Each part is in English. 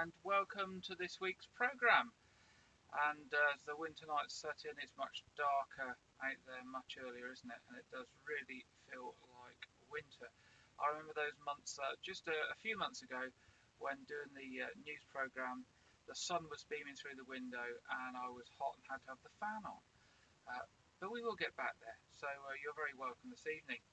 and welcome to this week's programme. And as the winter nights set in, it's much darker out there, much earlier, isn't it? And it does really feel like winter. I remember those months, just a few months ago, when doing the news programme, the sun was beaming through the window and I was hot and had to have the fan on. But we will get back there, so you're very welcome this evening.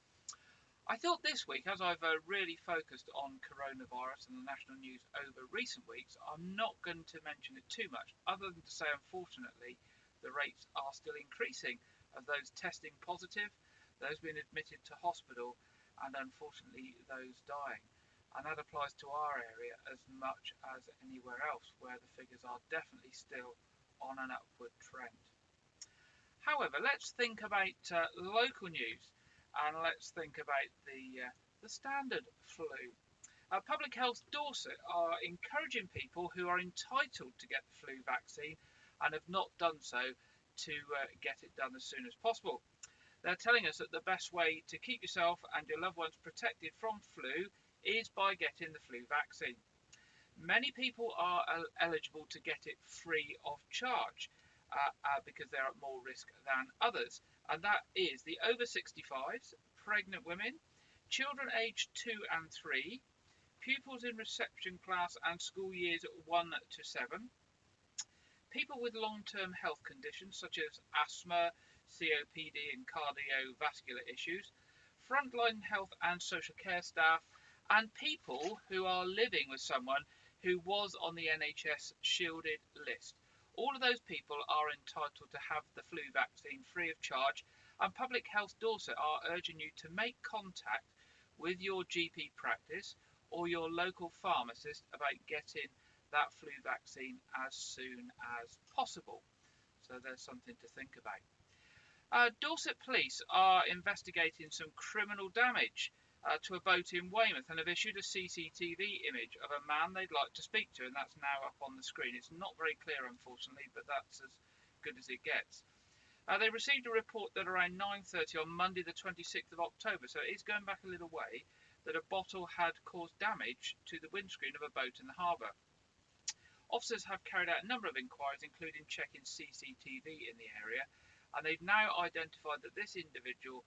I thought this week, as I've really focused on coronavirus and the national news over recent weeks, I'm not going to mention it too much, other than to say, unfortunately, the rates are still increasing of those testing positive, those being admitted to hospital, and unfortunately, those dying. And that applies to our area as much as anywhere else, where the figures are definitely still on an upward trend. However, let's think about local news. And let's think about the standard flu. Public Health Dorset are encouraging people who are entitled to get the flu vaccine and have not done so to get it done as soon as possible. They're telling us that the best way to keep yourself and your loved ones protected from flu is by getting the flu vaccine. Many people are eligible to get it free of charge because they're at more risk than others. And that is the over 65s, pregnant women, children aged 2 and 3, pupils in reception class and school years 1 to 7, people with long-term health conditions such as asthma, COPD and cardiovascular issues, frontline health and social care staff, and people who are living with someone who was on the NHS shielded list. All of those people are entitled to have the flu vaccine free of charge, and Public Health Dorset are urging you to make contact with your GP practice or your local pharmacist about getting that flu vaccine as soon as possible. So there's something to think about. Dorset Police are investigating some criminal damage to a boat in Weymouth and have issued a CCTV image of a man they'd like to speak to, and that's now up on the screen. It's not very clear, unfortunately, but that's as good as it gets. They received a report that around 9:30 on Monday the 26th of October, so it is going back a little way, that a bottle had caused damage to the windscreen of a boat in the harbour. Officers have carried out a number of inquiries, including checking CCTV in the area, and they've now identified that this individual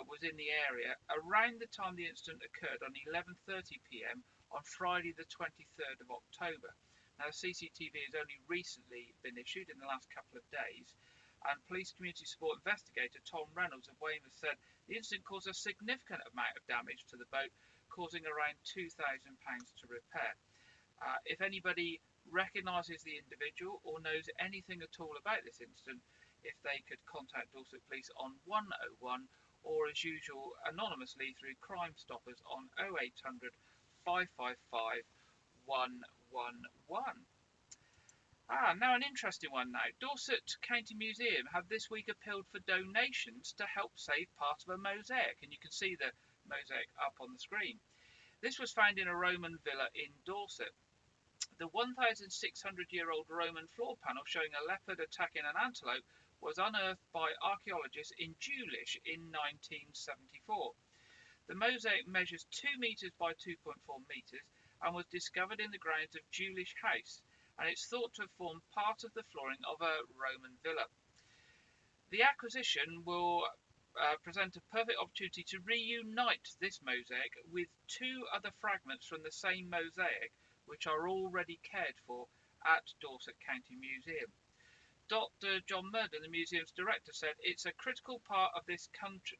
was in the area around the time the incident occurred on 11:30 p.m. on Friday the 23rd of October. Now, CCTV has only recently been issued in the last couple of days, and Police Community Support Investigator Tom Reynolds of Weymouth said the incident caused a significant amount of damage to the boat, causing around £2,000 to repair. If anybody recognises the individual or knows anything at all about this incident, if they could contact Dorset Police on 101 or as usual anonymously through Crime Stoppers on 0800 555 111. Now an interesting one now. Dorset County Museum have this week appealed for donations to help save part of a mosaic, and you can see the mosaic up on the screen. This was found in a Roman villa in Dorset. The 1,600-year-old Roman floor panel showing a leopard attacking an antelope was unearthed by archaeologists in Dewlish in 1974. The mosaic measures 2 metres by 2.4 metres and was discovered in the grounds of Dewlish House, and it's thought to have formed part of the flooring of a Roman villa. The acquisition will present a perfect opportunity to reunite this mosaic with 2 other fragments from the same mosaic, which are already cared for at Dorset County Museum. Dr. John Murden, the museum's director, said it's a critical part of this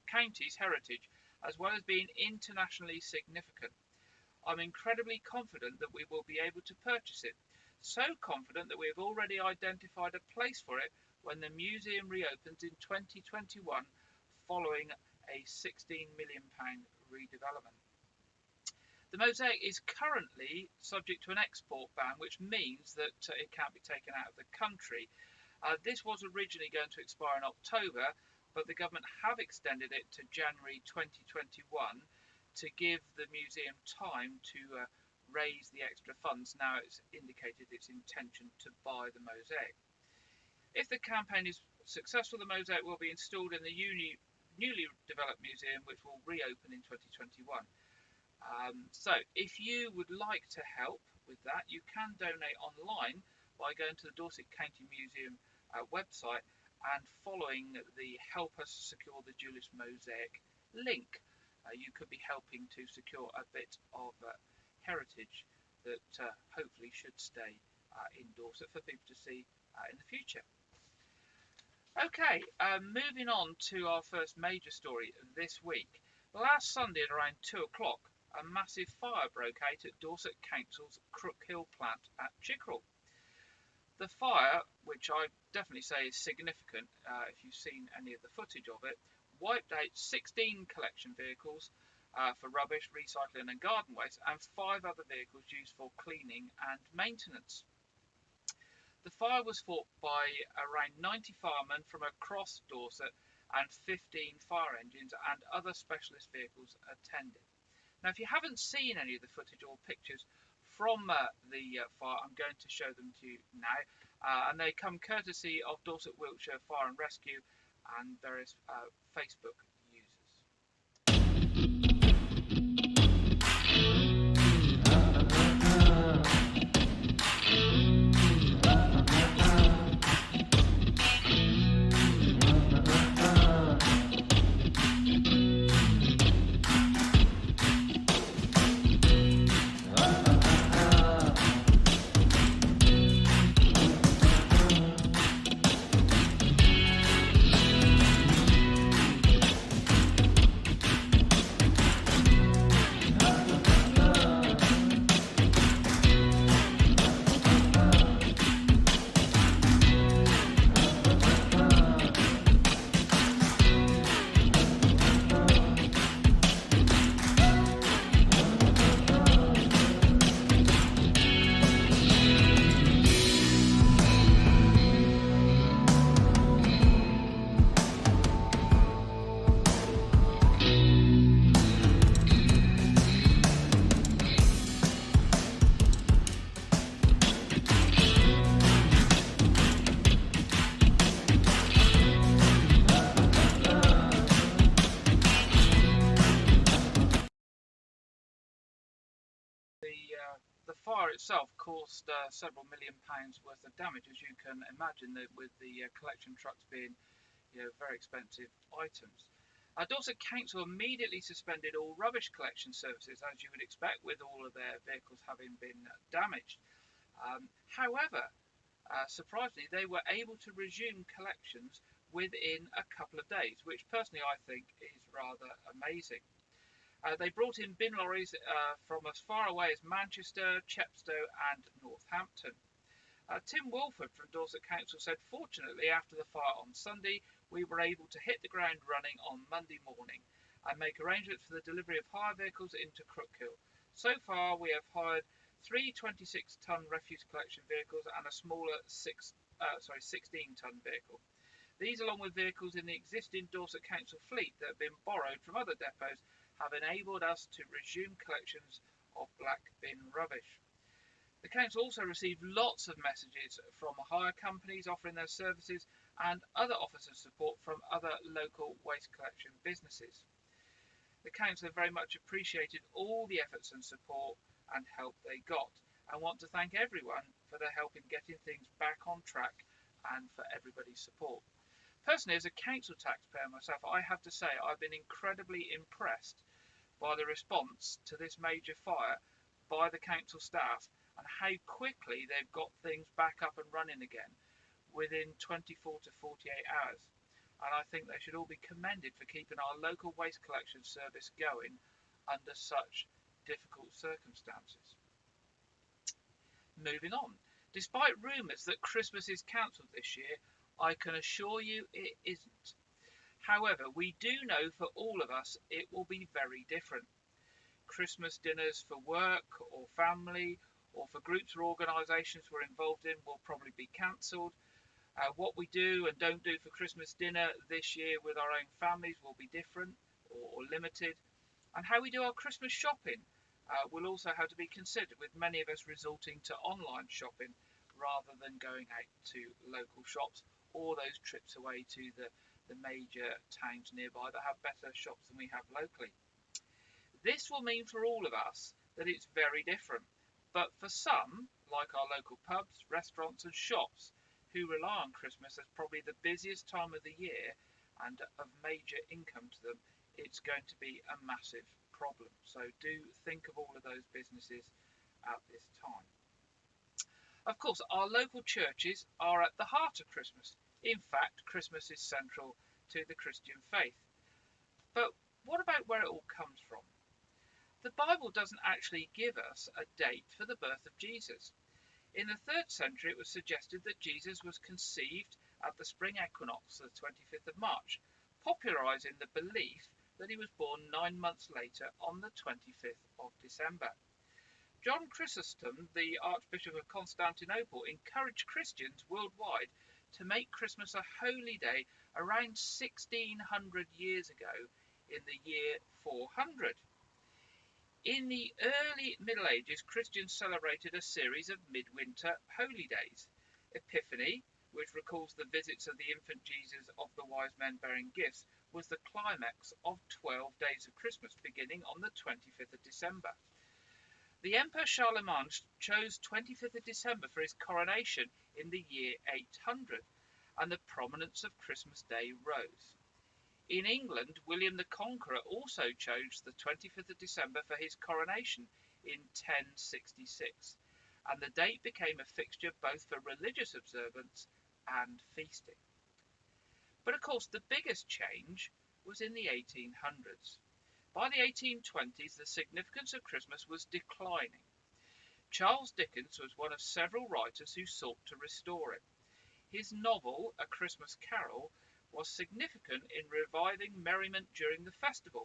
county's heritage, as well as being internationally significant. I'm incredibly confident that we will be able to purchase it, so confident that we have already identified a place for it when the museum reopens in 2021 following a £16 million redevelopment. The mosaic is currently subject to an export ban, which means that it can't be taken out of the country. This was originally going to expire in October, but the government have extended it to January 2021 to give the museum time to raise the extra funds. Now it's indicated its intention to buy the mosaic. If the campaign is successful, the mosaic will be installed in the newly developed museum, which will reopen in 2021. So if you would like to help with that, you can donate online by going to the Dorset County Museum website and following the Help Us Secure the Julius Mosaic link. You could be helping to secure a bit of heritage that hopefully should stay in Dorset for people to see in the future. Okay, moving on to our first major story this week. Last Sunday at around 2 o'clock, a massive fire broke out at Dorset Council's Crookhill plant at Chickerell. The fire, which I definitely say is significant if you've seen any of the footage of it, wiped out 16 collection vehicles for rubbish, recycling and garden waste, and 5 other vehicles used for cleaning and maintenance. The fire was fought by around 90 firemen from across Dorset and 15 fire engines and other specialist vehicles attended. Now, if you haven't seen any of the footage or pictures from the fire, I'm going to show them to you now. And they come courtesy of Dorset Wiltshire Fire and Rescue and various Facebook users. The fire itself caused several £1 million worth of damage, as you can imagine, with the collection trucks being very expensive items. Dorset Council immediately suspended all rubbish collection services, as you would expect, with all of their vehicles having been damaged. However, surprisingly, they were able to resume collections within a couple of days, which personally I think is rather amazing. They brought in bin lorries from as far away as Manchester, Chepstow and Northampton. Tim Wilford from Dorset Council said, fortunately, after the fire on Sunday, we were able to hit the ground running on Monday morning and make arrangements for the delivery of hire vehicles into Crookhill. So far, we have hired 3 26-ton refuse collection vehicles and a smaller 16-ton vehicle. These, along with vehicles in the existing Dorset Council fleet that have been borrowed from other depots, have enabled us to resume collections of black bin rubbish. The council also received lots of messages from hire companies offering their services and other offers of support from other local waste collection businesses. The council have very much appreciated all the efforts and support and help they got, and want to thank everyone for their help in getting things back on track and for everybody's support. Personally, as a council taxpayer myself, I have to say I've been incredibly impressed by the response to this major fire by the council staff and how quickly they've got things back up and running again within 24 to 48 hours. And I think they should all be commended for keeping our local waste collection service going under such difficult circumstances. Moving on. Despite rumours that Christmas is cancelled this year, I can assure you it isn't. However, we do know for all of us it will be very different. Christmas dinners for work or family or for groups or organisations we're involved in will probably be cancelled. What we do and don't do for Christmas dinner this year with our own families will be different or limited. And how we do our Christmas shopping will also have to be considered, with many of us resorting to online shopping rather than going out to local shops or those trips away to the major towns nearby that have better shops than we have locally. This will mean for all of us that it's very different, But for some, like our local pubs, restaurants and shops, who rely on Christmas as probably the busiest time of the year and of major income to them, it's going to be a massive problem. So do think of all of those businesses at this time. Of course, our local churches are at the heart of Christmas. In fact, Christmas is central to the Christian faith. But what about where it all comes from? The Bible doesn't actually give us a date for the birth of Jesus. In the 3rd century, it was suggested that Jesus was conceived at the spring equinox, the 25th of March, popularising the belief that he was born 9 months later on the 25th of December. John Chrysostom, the Archbishop of Constantinople, encouraged Christians worldwide to make Christmas a holy day around 1600 years ago in the year 400. In the early Middle Ages, Christians celebrated a series of midwinter holy days. Epiphany, which recalls the visits of the infant Jesus of the wise men bearing gifts, was the climax of 12 days of Christmas, beginning on the 25th of December. The Emperor Charlemagne chose 25th of December for his coronation in the year 800, and the prominence of Christmas Day rose. In England, William the Conqueror also chose the 25th of December for his coronation in 1066, and the date became a fixture both for religious observance and feasting. But of course, the biggest change was in the 1800s. By the 1820s, the significance of Christmas was declining. Charles Dickens was one of several writers who sought to restore it. His novel, A Christmas Carol, was significant in reviving merriment during the festival.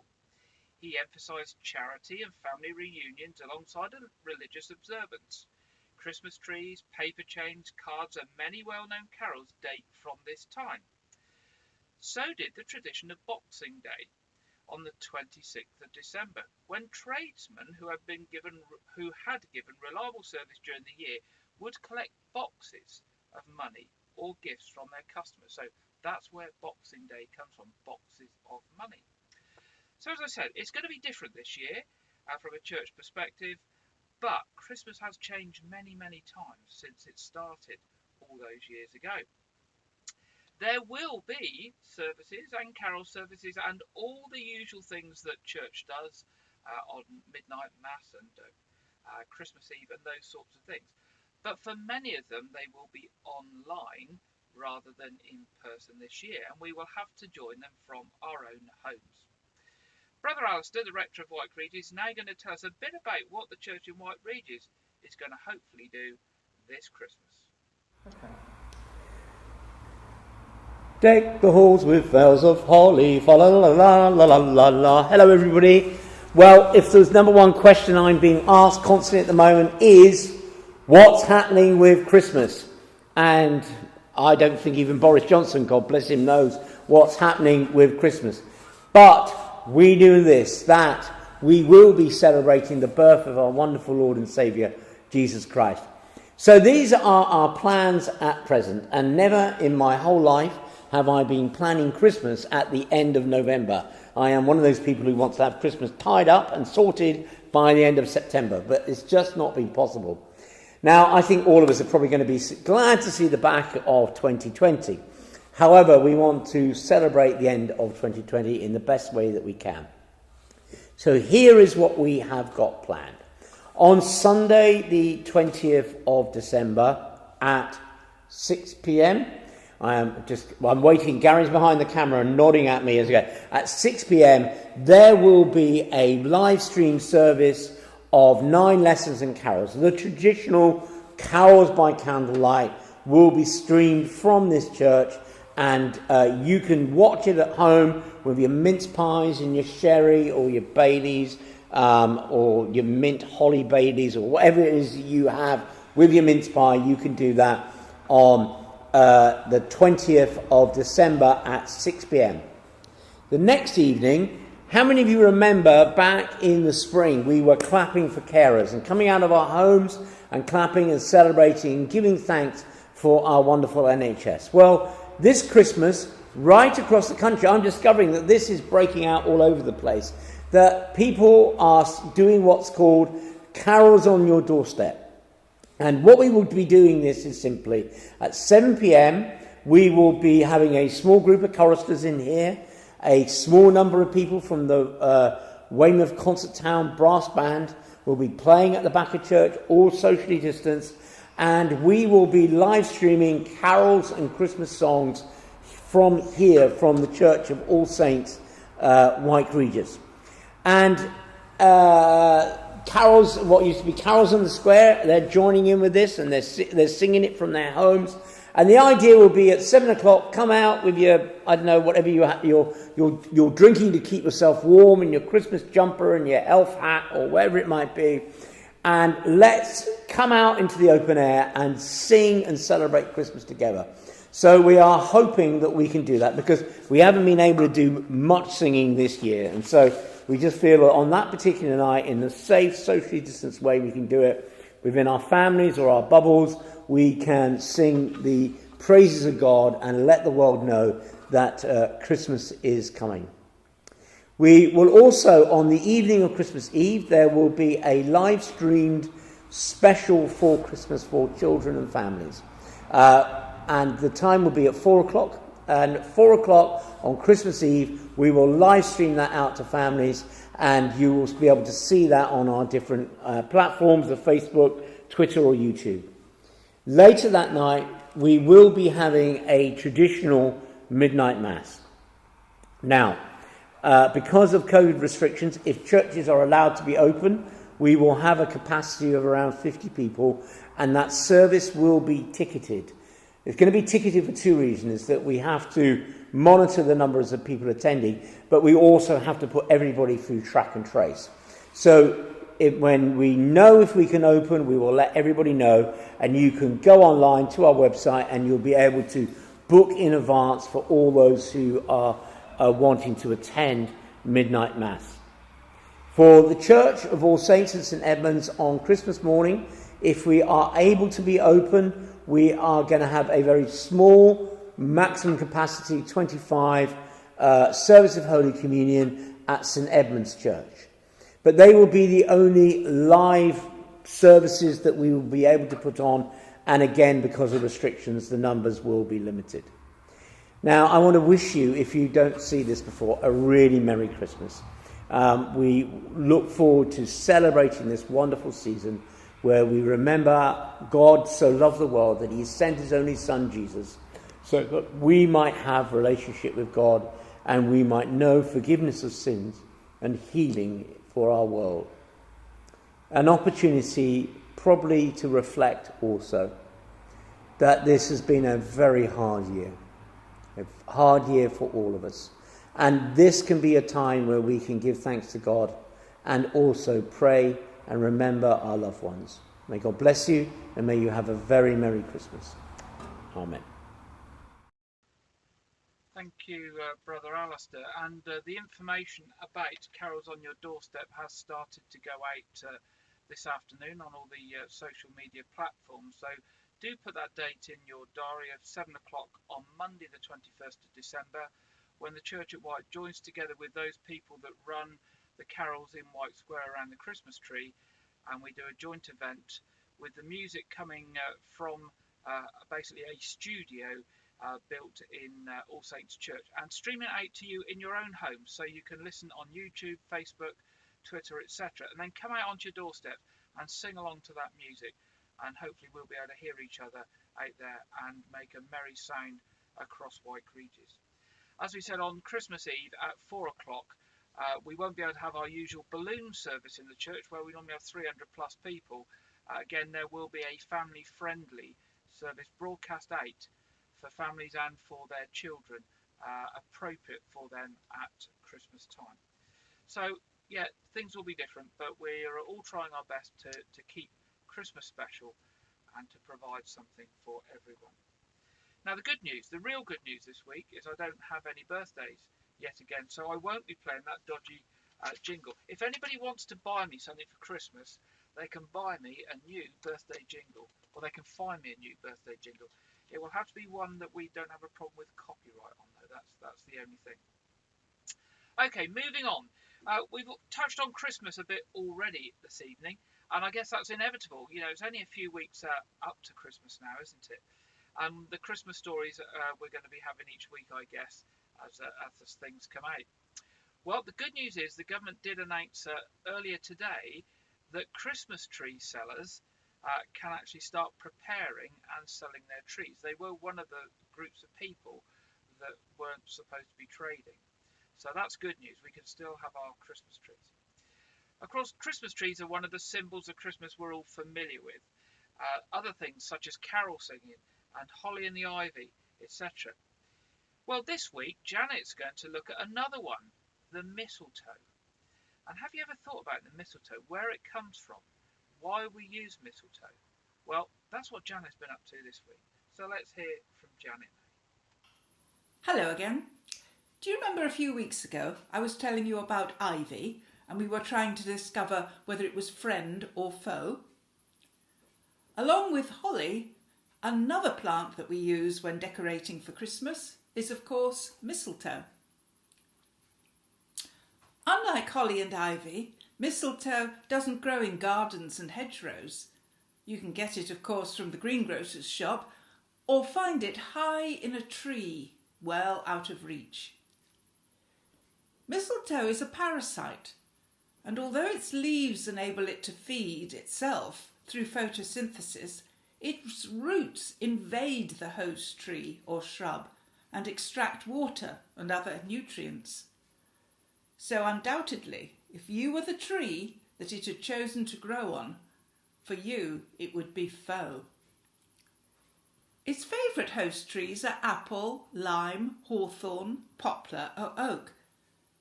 He emphasised charity and family reunions alongside a religious observance. Christmas trees, paper chains, cards and many well-known carols date from this time. So did the tradition of Boxing Day on the 26th of December, when tradesmen who had given reliable service during the year would collect boxes of money or gifts from their customers. So that's where Boxing Day comes from, boxes of money. So as I said, it's going to be different this year from a church perspective, but Christmas has changed many, many times since it started all those years ago. There will be services and carol services and all the usual things that church does on midnight mass and Christmas Eve and those sorts of things. But for many of them, they will be online rather than in person this year, and we will have to join them from our own homes. Brother Alistair, the rector of WykeRegis, is now going to tell us a bit about what the church in WykeRegis is going to hopefully do this Christmas. Okay. Deck the halls with bells of holly, fa la la la la la la la. Hello everybody. Well, if there's number one question I'm being asked constantly at the moment is, what's happening with Christmas? And I don't think even Boris Johnson, God bless him, knows what's happening with Christmas. But we do this, that we will be celebrating the birth of our wonderful Lord and Saviour, Jesus Christ. So these are our plans at present, and never in my whole life have I been planning Christmas at the end of November. I am one of those people who wants to have Christmas tied up and sorted by the end of September, but it's just not been possible. Now, I think all of us are probably going to be glad to see the back of 2020. However, we want to celebrate the end of 2020 in the best way that we can. So here is what we have got planned. On Sunday, the 20th of December at 6 p.m, I'm waiting. Gary's behind the camera and nodding at me as I go. At 6 p.m, there will be a live stream service of 9 lessons and carols. The traditional carols by candlelight will be streamed from this church, and you can watch it at home with your mince pies and your sherry or your Baileys or your mint holly Baileys or whatever it is you have with your mince pie. You can do that on the 20th of December at 6 p.m. The next evening, how many of you remember back in the spring we were clapping for carers and coming out of our homes and clapping and celebrating and giving thanks for our wonderful NHS? Well, this Christmas, right across the country, I'm discovering that this is breaking out all over the place, that people are doing what's called carols on your doorstep. And what we will be doing this is simply at 7 p.m. we will be having a small group of choristers in here, a small number of people from the Weymouth Concert Town Brass Band will be playing at the back of church, all socially distanced, and we will be live streaming carols and Christmas songs from here, from the Church of All Saints, WykeRegis. And carols, what used to be carols on the square, they're joining in with this, and they're singing it from their homes. And the idea will be at 7 o'clock, come out with your, I don't know, whatever you're drinking to keep yourself warm, and your Christmas jumper and your elf hat or whatever it might be, and let's come out into the open air and sing and celebrate Christmas together. So we are hoping that we can do that, because we haven't been able to do much singing this year, and so we just feel that on that particular night, in a safe, socially distanced way, we can do it within our families or our bubbles. We can sing the praises of God and let the world know that Christmas is coming. We will also, on the evening of Christmas Eve, there will be a live-streamed special for Christmas for children and families. And the time will be at 4 o'clock. And at 4 o'clock on Christmas Eve, we will live stream that out to families, and you will be able to see that on our different platforms of Facebook, Twitter or YouTube. Later that night, we will be having a traditional midnight mass. Now, because of COVID restrictions, if churches are allowed to be open, we will have a capacity of around 50 people, and that service will be ticketed. It's going to be ticketed for two reasons: that we have to monitor the numbers of people attending, but we also have to put everybody through track and trace. So when we know if we can open, we will let everybody know, and you can go online to our website and you'll be able to book in advance for all those who are wanting to attend midnight mass. For the Church of All Saints in St Edmunds on Christmas morning, if we are able to be open, we are going to have a very small, maximum capacity, 25, service of Holy Communion at St Edmund's Church. But they will be the only live services that we will be able to put on, and again, because of restrictions, the numbers will be limited. Now, I want to wish you, if you don't see this before, a really Merry Christmas. We look forward to celebrating this wonderful season where we remember God so loved the world that he sent his only Son, Jesus, so that we might have relationship with God and we might know forgiveness of sins and healing for our world. An opportunity probably to reflect also that this has been a very hard year for all of us. And this can be a time where we can give thanks to God and also pray and remember our loved ones. May God bless you, and may you have a very Merry Christmas. Amen. Thank you, Brother Alistair. And the information about Carols on Your Doorstep has started to go out this afternoon on all the social media platforms. So do put that date in your diary of 7 o'clock on Monday the 21st of December, when the Church at Wyke joins together with those people that run the carols in Wyke Square around the Christmas tree, and we do a joint event with the music coming from basically a studio built in All Saints Church, and streaming it out to you in your own home, so you can listen on YouTube, Facebook, Twitter, etc., and then come out onto your doorstep and sing along to that music, and hopefully we'll be able to hear each other out there and make a merry sound across WykeRegis. As we said, on Christmas Eve at 4 o'clock, we won't be able to have our usual balloon service in the church where we normally have 300 plus people. Again, there will be a family friendly service broadcast out for families and for their children, appropriate for them at Christmas time. So yeah, things will be different, but we're all trying our best to keep Christmas special and to provide something for everyone. Now, the good news, the real good news this week, is I don't have any birthdays yet again, so I won't be playing that dodgy jingle. If anybody wants to buy me something for Christmas, they can buy me a new birthday jingle, or they can find me a new birthday jingle. It will have to be one that we don't have a problem with copyright on, though. That's the only thing. Okay, moving on. We've touched on Christmas a bit already this evening, And I guess that's inevitable. It's only a few weeks up to Christmas now, isn't it? And the Christmas stories we're going to be having each week, I guess, as things come out. Well, the good news is the government did announce earlier today that Christmas tree sellers can actually start preparing and selling their trees. They were one of the groups of people that weren't supposed to be trading. So that's good news. We can still have our Christmas trees. Of course, Christmas trees are one of the symbols of Christmas we're all familiar with. Other things such as carol singing and holly and the ivy, etc. Well, this week, Janet's going to look at another one, the mistletoe. And have you ever thought about the mistletoe, where it comes from, why we use mistletoe? Well, that's what Janet's been up to this week. So let's hear from Janet now. Hello again. Do you remember a few weeks ago I was telling you about ivy and we were trying to discover whether it was friend or foe? Along with holly, another plant that we use when decorating for Christmas is, of course, mistletoe. Unlike holly and ivy, mistletoe doesn't grow in gardens and hedgerows. You can get it, of course, from the greengrocer's shop or find it high in a tree, well out of reach. Mistletoe is a parasite, and although its leaves enable it to feed itself through photosynthesis, its roots invade the host tree or shrub and extract water and other nutrients. So undoubtedly, if you were the tree that it had chosen to grow on, for you it would be foe. Its favourite host trees are apple, lime, hawthorn, poplar or oak,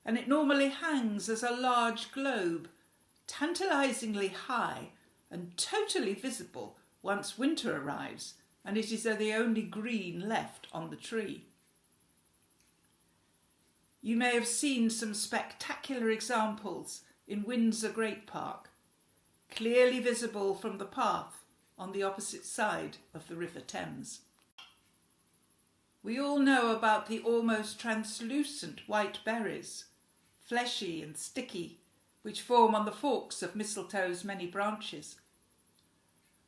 and it normally hangs as a large globe, tantalisingly high and totally visible once winter arrives and it is the only green left on the tree. You may have seen some spectacular examples in Windsor Great Park, clearly visible from the path on the opposite side of the River Thames. We all know about the almost translucent white berries, fleshy and sticky, which form on the forks of mistletoe's many branches.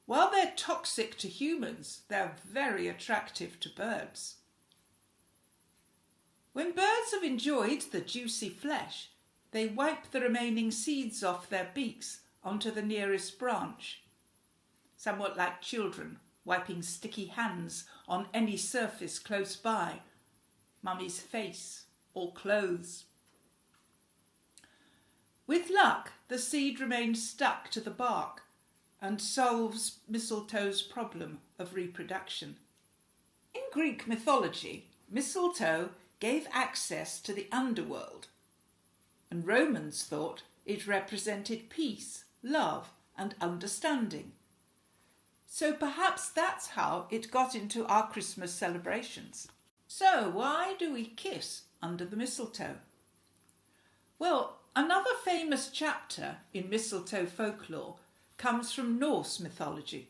While they're toxic to humans, they're very attractive to birds. When birds have enjoyed the juicy flesh, they wipe the remaining seeds off their beaks onto the nearest branch, somewhat like children wiping sticky hands on any surface close by, mummy's face or clothes. With luck, the seed remains stuck to the bark and solves mistletoe's problem of reproduction. In Greek mythology, mistletoe gave access to the underworld, and Romans thought it represented peace, love, and understanding. So perhaps that's how it got into our Christmas celebrations. So why do we kiss under the mistletoe? Well, another famous chapter in mistletoe folklore comes from Norse mythology.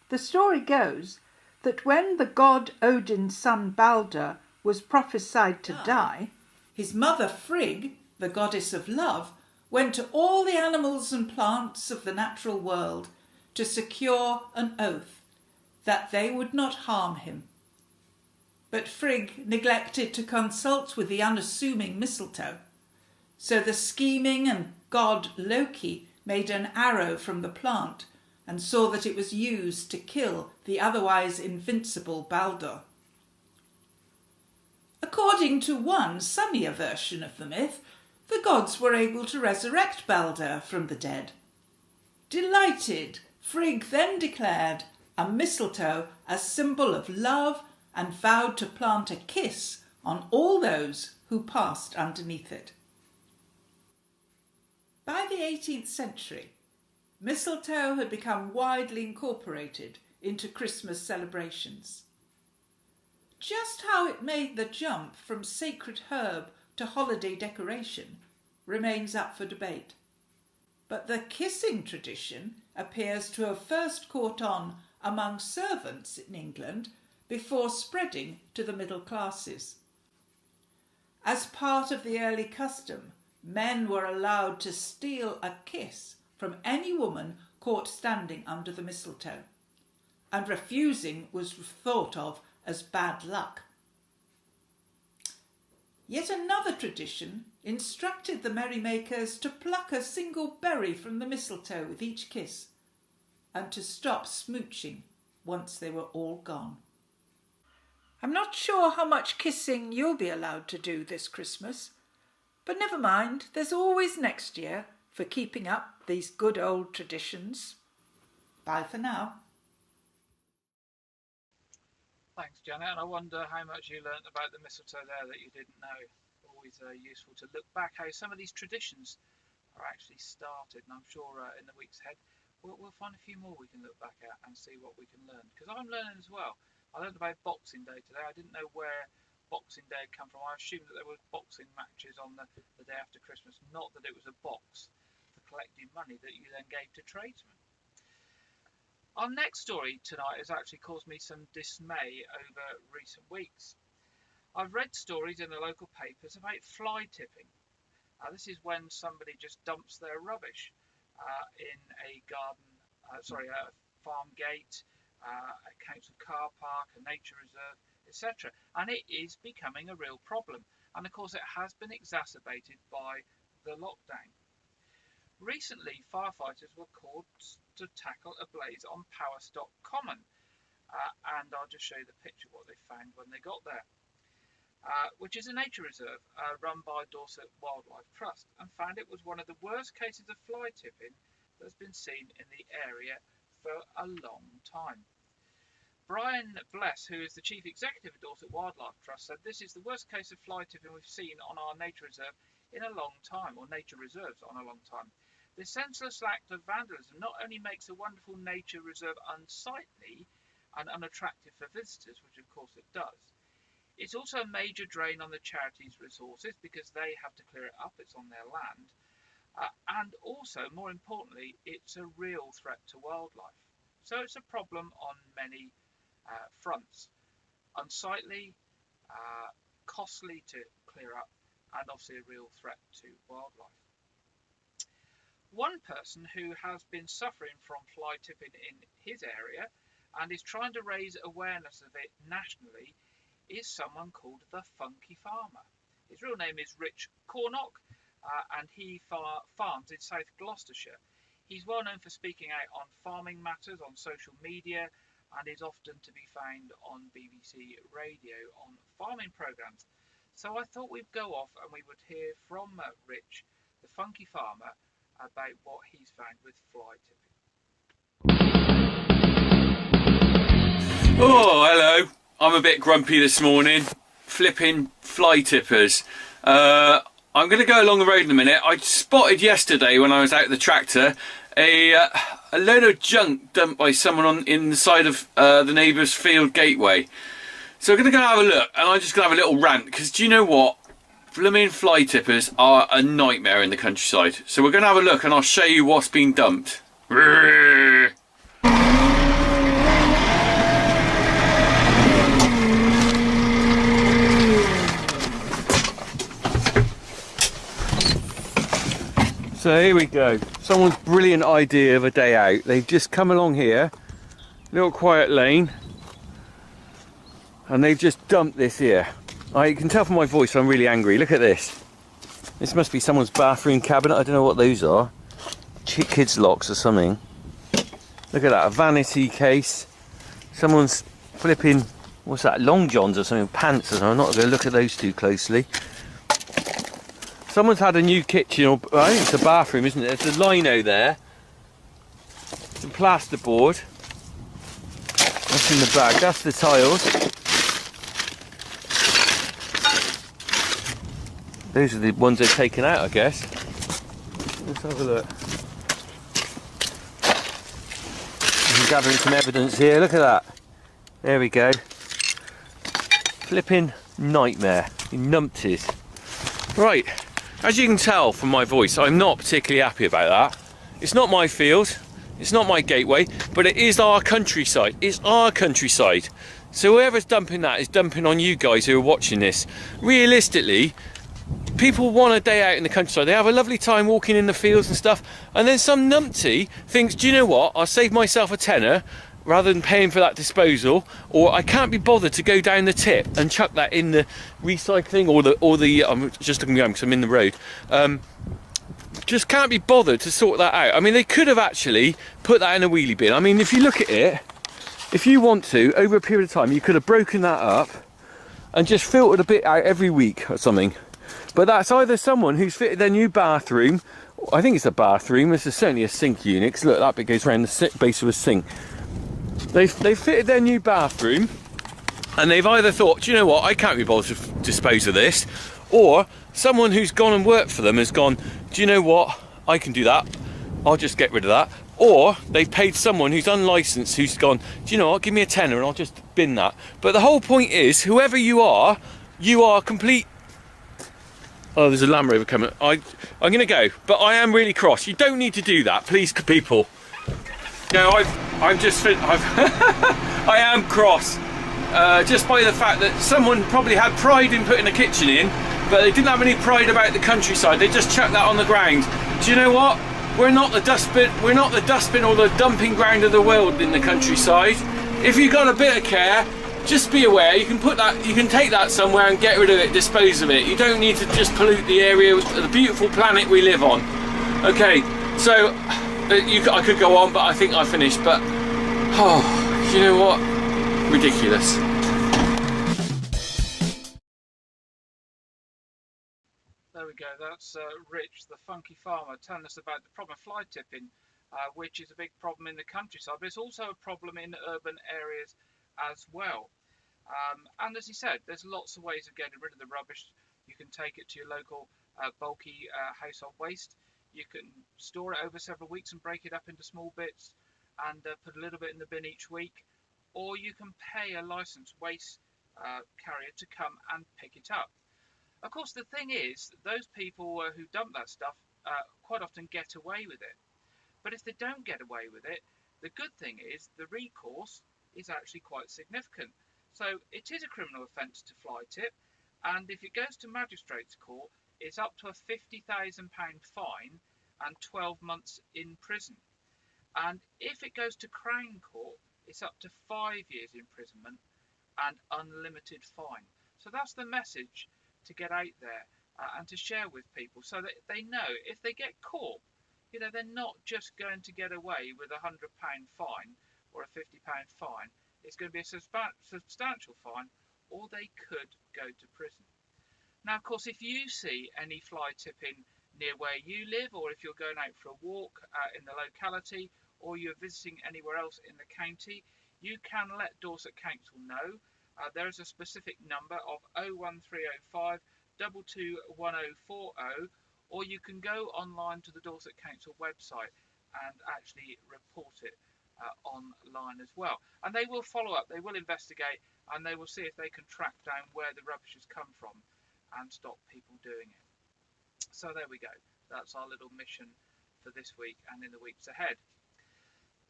The story goes that when the god Odin's son Balder was prophesied to die, his mother Frigg, the goddess of love, went to all the animals and plants of the natural world to secure an oath that they would not harm him. But Frigg neglected to consult with the unassuming mistletoe, so the scheming and god Loki made an arrow from the plant and saw that it was used to kill the otherwise invincible Balder. According to one sunnier version of the myth, the gods were able to resurrect Balder from the dead. Delighted, Frigg then declared a mistletoe a symbol of love and vowed to plant a kiss on all those who passed underneath it. By the 18th century, mistletoe had become widely incorporated into Christmas celebrations. Just how it made the jump from sacred herb to holiday decoration remains up for debate. But the kissing tradition appears to have first caught on among servants in England before spreading to the middle classes. As part of the early custom, men were allowed to steal a kiss from any woman caught standing under the mistletoe, and refusing was thought of as bad luck. Yet another tradition instructed the merrymakers to pluck a single berry from the mistletoe with each kiss, and to stop smooching once they were all gone. I'm not sure how much kissing you'll be allowed to do this Christmas, but never mind, there's always next year for keeping up these good old traditions. Bye for now. Thanks, Janet, and I wonder how much you learnt about the mistletoe there that you didn't know. Always useful to look back how some of these traditions are actually started, and I'm sure in the weeks ahead we'll find a few more we can look back at and see what we can learn, because I'm learning as well. I learned about Boxing Day today. I didn't know where Boxing Day had come from. I assumed that there were boxing matches on the day after Christmas, not that it was a box for collecting money that you then gave to tradesmen. Our next story tonight has actually caused me some dismay over recent weeks. I've read stories in the local papers about fly tipping. This is when somebody just dumps their rubbish in a farm gate, a council car park, a nature reserve, etc. And it is becoming a real problem. And of course it has been exacerbated by the lockdown. Recently, firefighters were called to tackle a blaze on Powerstock Common. And I'll just show you the picture of what they found when they got there. Which is a nature reserve run by Dorset Wildlife Trust, and found it was one of the worst cases of fly tipping that's been seen in the area for a long time. Brian Bless, who is the Chief Executive of Dorset Wildlife Trust, said this is the worst case of fly tipping we've seen on our nature reserve in a long time, or nature reserves on a long time. This senseless act of vandalism not only makes a wonderful nature reserve unsightly and unattractive for visitors, which of course it does, it's also a major drain on the charity's resources because they have to clear it up, it's on their land, and also, more importantly, it's a real threat to wildlife. So it's a problem on many fronts. Unsightly, costly to clear up, and obviously a real threat to wildlife. One person who has been suffering from fly tipping in his area and is trying to raise awareness of it nationally is someone called the Funky Farmer. His real name is Rich Cornock, and he farms in South Gloucestershire. He's well known for speaking out on farming matters on social media, and is often to be found on BBC Radio on farming programmes. So I thought we'd go off and we would hear from Rich, the Funky Farmer, about what he's found with fly tipping. Oh, hello. I'm a bit grumpy this morning. Flipping fly tippers. I'm going to go along the road in a minute. I spotted yesterday when I was out the tractor a load of junk dumped by someone in the side of the neighbour's field gateway. So I'm going to go have a look, and I'm just going to have a little rant, because do you know what? Blooming fly tippers are a nightmare in the countryside. So we're going to have a look and I'll show you what's been dumped. So here we go. Someone's brilliant idea of a day out. They've just come along here, little quiet lane, and they've just dumped this here. You can tell from my voice I'm really angry. Look at this. This must be someone's bathroom cabinet. I don't know what those are. Kids' locks or something. Look at that, a vanity case. Someone's flipping, what's that, long johns or something, pants or something. I'm not going to look at those too closely. Someone's had a new kitchen, or I think it's a bathroom, isn't it? There's a lino there. Some plasterboard. That's in the bag. That's the tiles. Those are the ones they've taken out, I guess. Let's have a look. I'm gathering some evidence here. Look at that. There we go. Flipping nightmare. Numpties. Right. As you can tell from my voice, I'm not particularly happy about that. It's not my field, it's not my gateway, but it is our countryside. It's our countryside. So whoever's dumping that is dumping on you guys who are watching this. Realistically, people want a day out in the countryside. They have a lovely time walking in the fields and stuff, and then some numpty thinks, do you know what, I'll save myself a tenner rather than paying for that disposal, or I can't be bothered to go down the tip and chuck that in the recycling or the I'm just looking behind because I'm in the road. Just can't be bothered to sort that out. I mean, they could have actually put that in a wheelie bin. I mean, if you look at it, if you want to, over a period of time, you could have broken that up and just filtered a bit out every week or something. But that's either someone who's fitted their new bathroom, I think it's a bathroom, this is certainly a sink unit, because look, that bit goes around the base of a sink. They've fitted their new bathroom, and they've either thought, do you know what, I can't be bothered to dispose of this, or someone who's gone and worked for them has gone, do you know what, I can do that, I'll just get rid of that. Or they've paid someone who's unlicensed who's gone, do you know what, give me a tenner and I'll just bin that. But the whole point is, whoever you are complete. Oh, there's a Land Rover coming. I'm going to go, but I am really cross. You don't need to do that, please, people. No, I am cross. Just by the fact that someone probably had pride in putting a kitchen in, but they didn't have any pride about the countryside. They just chucked that on the ground. Do you know what? We're not the dustbin or the dumping ground of the world in the countryside. If you've got a bit of care, just be aware, you can take that somewhere and get rid of it, dispose of it. You don't need to just pollute the area, the beautiful planet we live on. Okay, so I could go on, but I think I finished. But you know what? Ridiculous. There we go, that's Rich, the funky farmer, telling us about the problem of fly tipping, which is a big problem in the countryside, but it's also a problem in urban areas as well. And as he said, there's lots of ways of getting rid of the rubbish. You can take it to your local bulky household waste. You can store it over several weeks and break it up into small bits and put a little bit in the bin each week. Or you can pay a licensed waste carrier to come and pick it up. Of course, the thing is, those people who dump that stuff quite often get away with it. But if they don't get away with it, the good thing is the recourse is actually quite significant. So it is a criminal offence to fly tip, and if it goes to magistrates' court, it's up to a £50,000 fine and 12 months in prison. And if it goes to Crown Court, it's up to 5 years imprisonment and unlimited fine. So that's the message to get out there and to share with people, so that they know if they get caught, you know, they're not just going to get away with a £100 fine or a £50 fine. It's going to be a substantial fine, or they could go to prison. Now, of course, if you see any fly tipping near where you live, or if you're going out for a walk in the locality, or you're visiting anywhere else in the county, you can let Dorset Council know. There is a specific number of 01305 221040, or you can go online to the Dorset Council website and actually report it online as well. And they will follow up, they will investigate, and they will see if they can track down where the rubbish has come from and stop people doing it. So there we go. That's our little mission for this week and in the weeks ahead.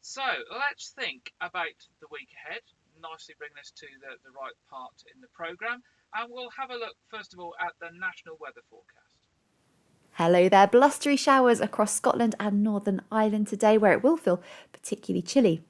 So let's think about the week ahead. Nicely bringing us to the right part in the programme, and we'll have a look first of all at the national weather forecast. Hello there. Blustery showers across Scotland and Northern Ireland today, where it will feel particularly chilly.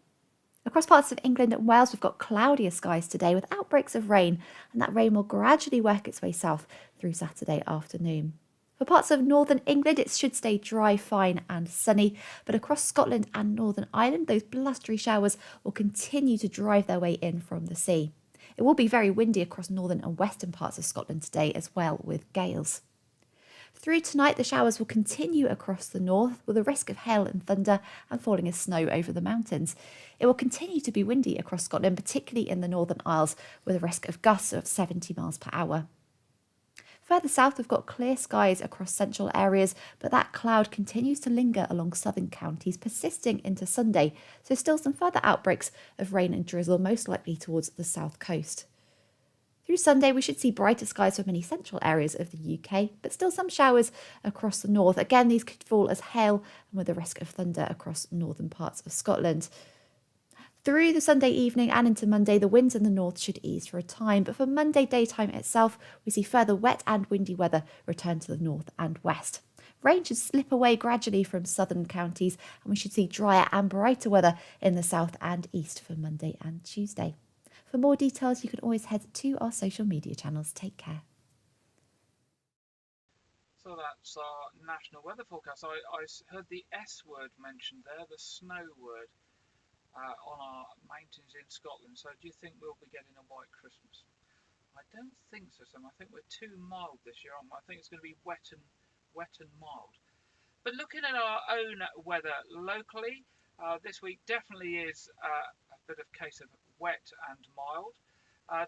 Across parts of England and Wales, we've got cloudier skies today with outbreaks of rain, and that rain will gradually work its way south through Saturday afternoon. For parts of northern England, it should stay dry, fine and sunny, but across Scotland and Northern Ireland, those blustery showers will continue to drive their way in from the sea. It will be very windy across northern and western parts of Scotland today as well, with gales. Through tonight, the showers will continue across the north with a risk of hail and thunder and falling as snow over the mountains. It will continue to be windy across Scotland, particularly in the Northern Isles, with a risk of gusts of 70 miles per hour. Further south, we've got clear skies across central areas, but that cloud continues to linger along southern counties, persisting into Sunday, so still some further outbreaks of rain and drizzle, most likely towards the south coast. Through Sunday, we should see brighter skies for many central areas of the UK, but still some showers across the north. Again, these could fall as hail and with a risk of thunder across northern parts of Scotland. Through the Sunday evening and into Monday, the winds in the north should ease for a time, but for Monday daytime itself, we see further wet and windy weather return to the north and west. Rain should slip away gradually from southern counties, and we should see drier and brighter weather in the south and east for Monday and Tuesday. For more details, you can always head to our social media channels. Take care. So that's our national weather forecast. I heard the S word mentioned there, the snow word. On our mountains in Scotland. So do you think we'll be getting a white Christmas? I don't think so, Sam. I think we're too mild this year, aren't we? I think it's going to be wet and mild. But looking at our own weather locally, this week definitely is a bit of case of wet and mild.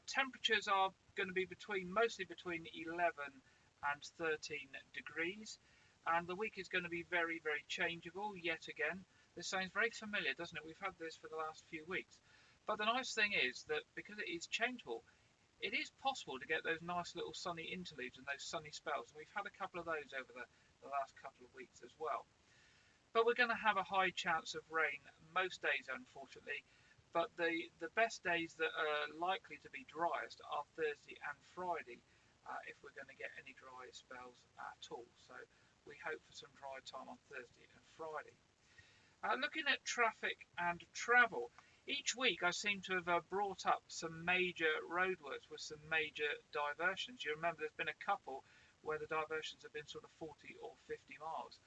Temperatures are going to be mostly between 11 and 13 degrees, and the week is going to be very, very changeable yet again. This sounds very familiar, doesn't it? We've had this for the last few weeks. But the nice thing is that because it is changeable, it is possible to get those nice little sunny interludes and those sunny spells. And we've had a couple of those over the last couple of weeks as well. But we're going to have a high chance of rain most days, unfortunately. But the best days that are likely to be driest are Thursday and Friday, if we're going to get any dry spells at all. So we hope for some dry time on Thursday and Friday. Looking at traffic and travel, each week I seem to have brought up some major roadworks with some major diversions. You remember there's been a couple where the diversions have been sort of 40 or 50 miles.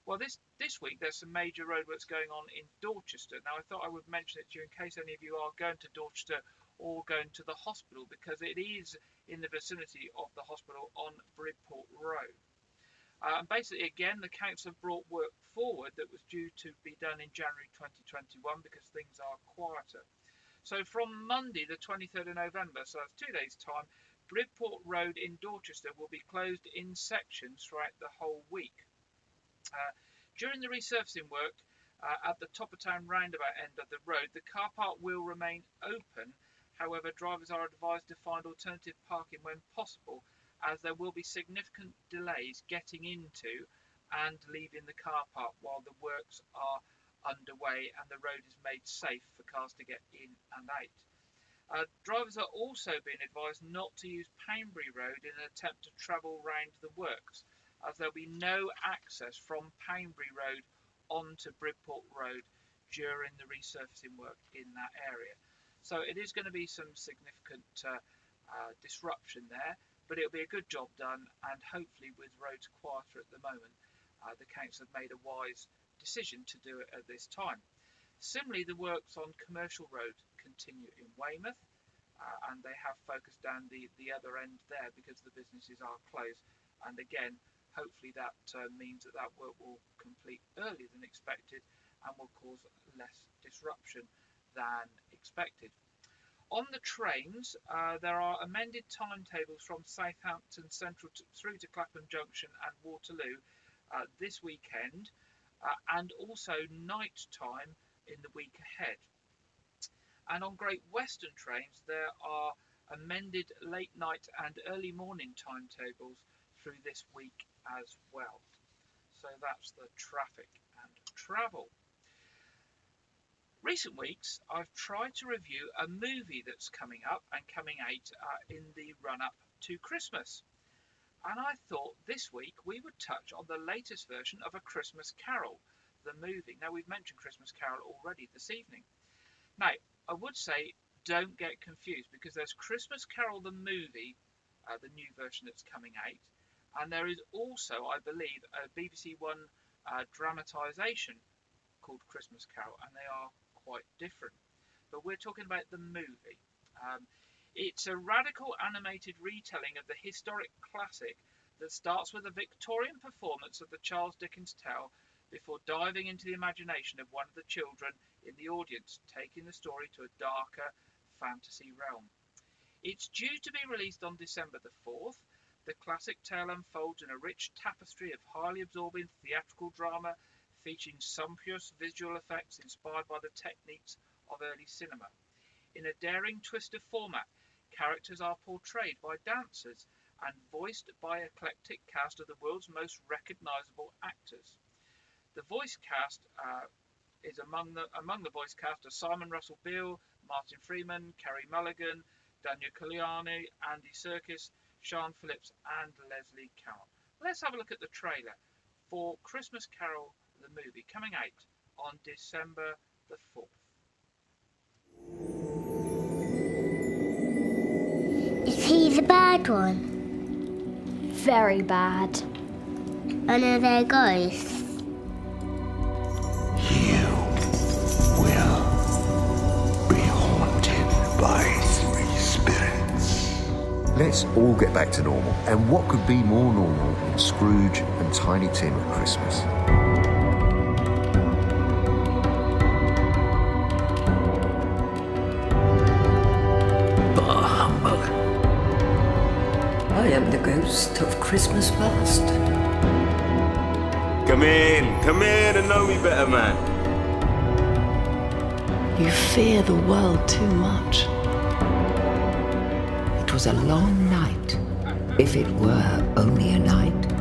Well, this week there's some major roadworks going on in Dorchester. Now I thought I would mention it to you in case any of you are going to Dorchester or going to the hospital, because it is in the vicinity of the hospital on Bridport Road. And basically, again, the council have brought work forward that was due to be done in January 2021 because things are quieter. So from Monday, the 23rd of November, so that's 2 days' time, Bridport Road in Dorchester will be closed in sections throughout the whole week. During the resurfacing work at the top of town roundabout end of the road, the car park will remain open. However, drivers are advised to find alternative parking when possible, as there will be significant delays getting into and leaving the car park while the works are underway and the road is made safe for cars to get in and out. Drivers are also being advised not to use Poundbury Road in an attempt to travel round the works, as there will be no access from Poundbury Road onto Bridport Road during the resurfacing work in that area. So it is going to be some significant disruption there. But it'll be a good job done, and hopefully with roads quieter at the moment, the council have made a wise decision to do it at this time. Similarly, the works on Commercial Road continue in Weymouth, and they have focused down the other end there because the businesses are closed. And again, hopefully that means that work will complete earlier than expected and will cause less disruption than expected. On the trains, there are amended timetables from Southampton Central through to Clapham Junction and Waterloo this weekend, and also night time in the week ahead. And on Great Western trains, there are amended late night and early morning timetables through this week as well. So that's the traffic and travel. Recent weeks, I've tried to review a movie that's coming up and coming out in the run-up to Christmas. And I thought this week we would touch on the latest version of A Christmas Carol, the movie. Now, we've mentioned Christmas Carol already this evening. Now, I would say don't get confused, because there's Christmas Carol the movie, the new version that's coming out, and there is also, I believe, a BBC One dramatisation called Christmas Carol, and they are quite different. But we're talking about the movie. It's a radical animated retelling of the historic classic that starts with a Victorian performance of the Charles Dickens tale before diving into the imagination of one of the children in the audience, taking the story to a darker fantasy realm. It's due to be released on December the 4th. The classic tale unfolds in a rich tapestry of highly absorbing theatrical drama, featuring sumptuous visual effects inspired by the techniques of early cinema. In a daring twist of format, characters are portrayed by dancers and voiced by an eclectic cast of the world's most recognisable actors. The voice cast is among the voice cast are Simon Russell Beale, Martin Freeman, Kerry Mulligan, Daniel Kaluuya, Andy Serkis, Sean Phillips, and Leslie Carroll. Let's have a look at the trailer for Christmas Carol, the movie, coming out on December the 4th. Is he the bad one? Very bad. And are there ghosts? You will be haunted by 3 spirits. Let's all get back to normal. And what could be more normal than Scrooge and Tiny Tim at Christmas? Bah humbug. I am the ghost of Christmas past. Come in and know me better, man. You fear the world too much. It was a long night, if it were only a night.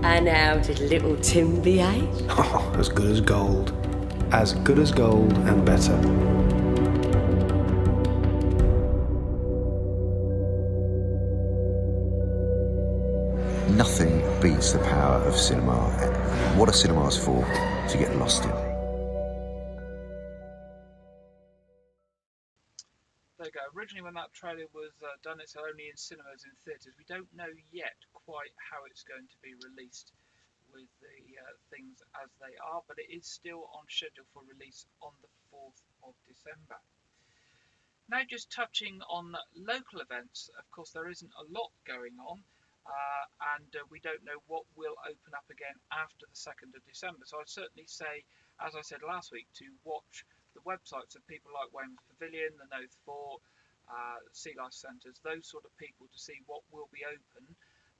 And how did little Tim behave? Oh, as good as gold. As good as gold and better. Nothing beats the power of cinema. What are cinemas for? To get lost in. There you go. Originally, when that trailer was done, it's only in cinemas and theatres. We don't know yet quite how it's going to be released with the things as they are, but it is still on schedule for release on the 4th of December. Now, just touching on local events, of course, there isn't a lot going on. And we don't know what will open up again after the 2nd of December. So I'd certainly say, as I said last week, to watch the websites of people like Weymouth Pavilion, the Noth Fort, Sea Life Centres, those sort of people, to see what will be open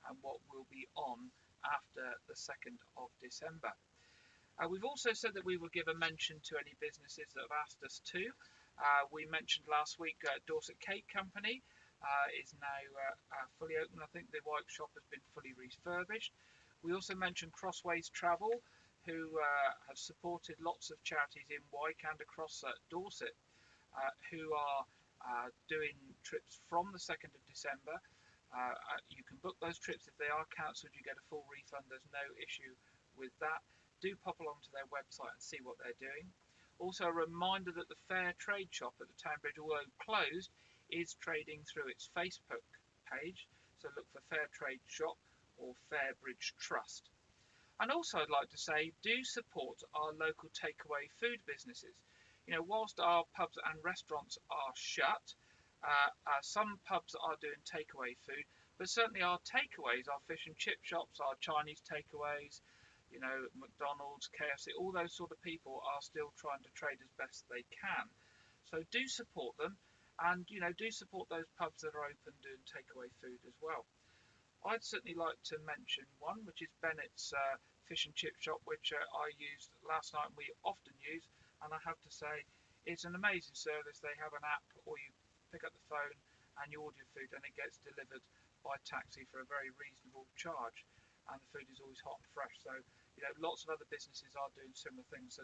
and what will be on after the 2nd of December. We've also said that we will give a mention to any businesses that have asked us to. We mentioned last week Dorset Cake Company is now fully open. I think the Wyke shop has been fully refurbished. We also mentioned Crossways Travel, who have supported lots of charities in Wyke and across Dorset, who are doing trips from the 2nd of December. You can book those trips. If they are cancelled, you get a full refund. There's no issue with that. Do pop along to their website and see what they're doing. Also, a reminder that the Fair Trade shop at the Town Bridge, although closed, is trading through its Facebook page, so look for Fair Trade Shop or Fair Bridge Trust. And also, I'd like to say, do support our local takeaway food businesses. You know, whilst our pubs and restaurants are shut, some pubs are doing takeaway food, but certainly our takeaways, our fish and chip shops, our Chinese takeaways, you know, McDonald's, KFC, all those sort of people are still trying to trade as best they can. So do support them. And, you know, do support those pubs that are open doing takeaway food as well. I'd certainly like to mention one, which is Bennett's Fish and Chip Shop, which I used last night and we often use. And I have to say, it's an amazing service. They have an app, or you pick up the phone and you order your food and it gets delivered by taxi for a very reasonable charge. And the food is always hot and fresh. So, you know, lots of other businesses are doing similar things. So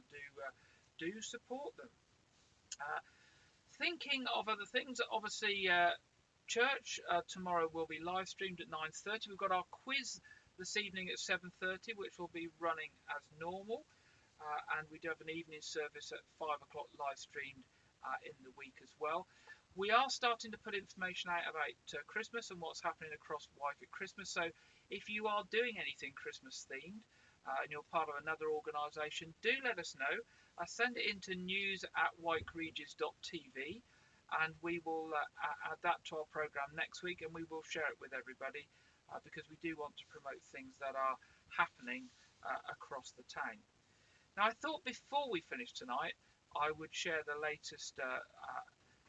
do support them. Thinking of other things, obviously church tomorrow will be live streamed at 9:30. We've got our quiz this evening at 7:30, which will be running as normal, and we do have an evening service at 5 o'clock live streamed in the week as well. We are starting to put information out about Christmas and what's happening across Wyke at Christmas. So if you are doing anything Christmas themed and you're part of another organisation, do let us know. Send it into news@WykeRegis.tv and we will add that to our programme next week, and we will share it with everybody because we do want to promote things that are happening across the town. Now, I thought before we finish tonight, I would share the latest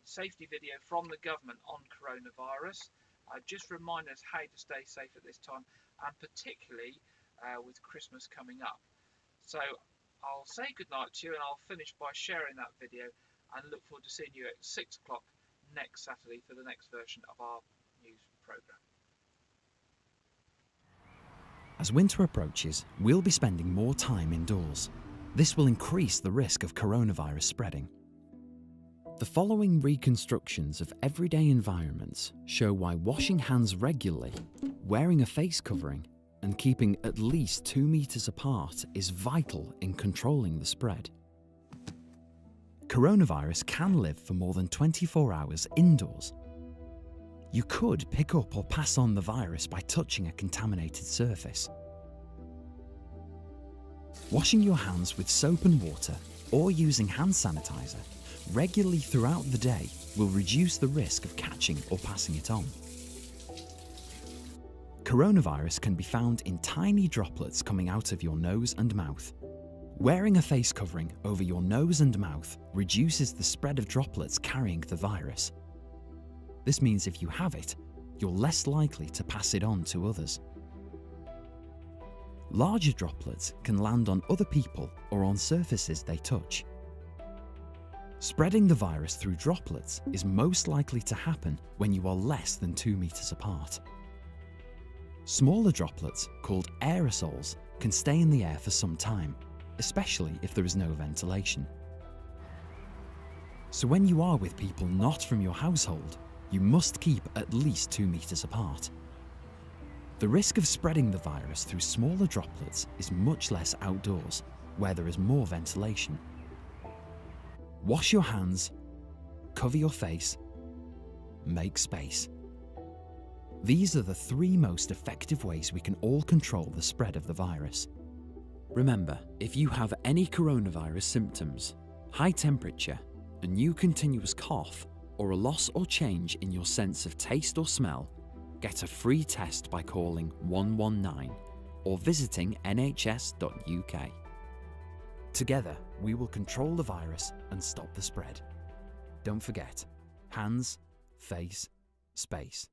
safety video from the government on coronavirus. Just remind us how to stay safe at this time, and particularly with Christmas coming up. So I'll say goodnight to you, and I'll finish by sharing that video and look forward to seeing you at 6 o'clock next Saturday for the next version of our news programme. As winter approaches, we'll be spending more time indoors. This will increase the risk of coronavirus spreading. The following reconstructions of everyday environments show why washing hands regularly, wearing a face covering, and keeping at least 2 meters apart is vital in controlling the spread. Coronavirus can live for more than 24 hours indoors. You could pick up or pass on the virus by touching a contaminated surface. Washing your hands with soap and water or using hand sanitizer regularly throughout the day will reduce the risk of catching or passing it on. Coronavirus can be found in tiny droplets coming out of your nose and mouth. Wearing a face covering over your nose and mouth reduces the spread of droplets carrying the virus. This means if you have it, you're less likely to pass it on to others. Larger droplets can land on other people or on surfaces they touch. Spreading the virus through droplets is most likely to happen when you are less than 2 meters apart. Smaller droplets, called aerosols, can stay in the air for some time, especially if there is no ventilation. So when you are with people not from your household, you must keep at least 2 meters apart. The risk of spreading the virus through smaller droplets is much less outdoors, where there is more ventilation. Wash your hands, cover your face, make space. These are the 3 most effective ways we can all control the spread of the virus. Remember, if you have any coronavirus symptoms, high temperature, a new continuous cough, or a loss or change in your sense of taste or smell, get a free test by calling 119 or visiting nhs.uk. Together, we will control the virus and stop the spread. Don't forget, hands, face, space.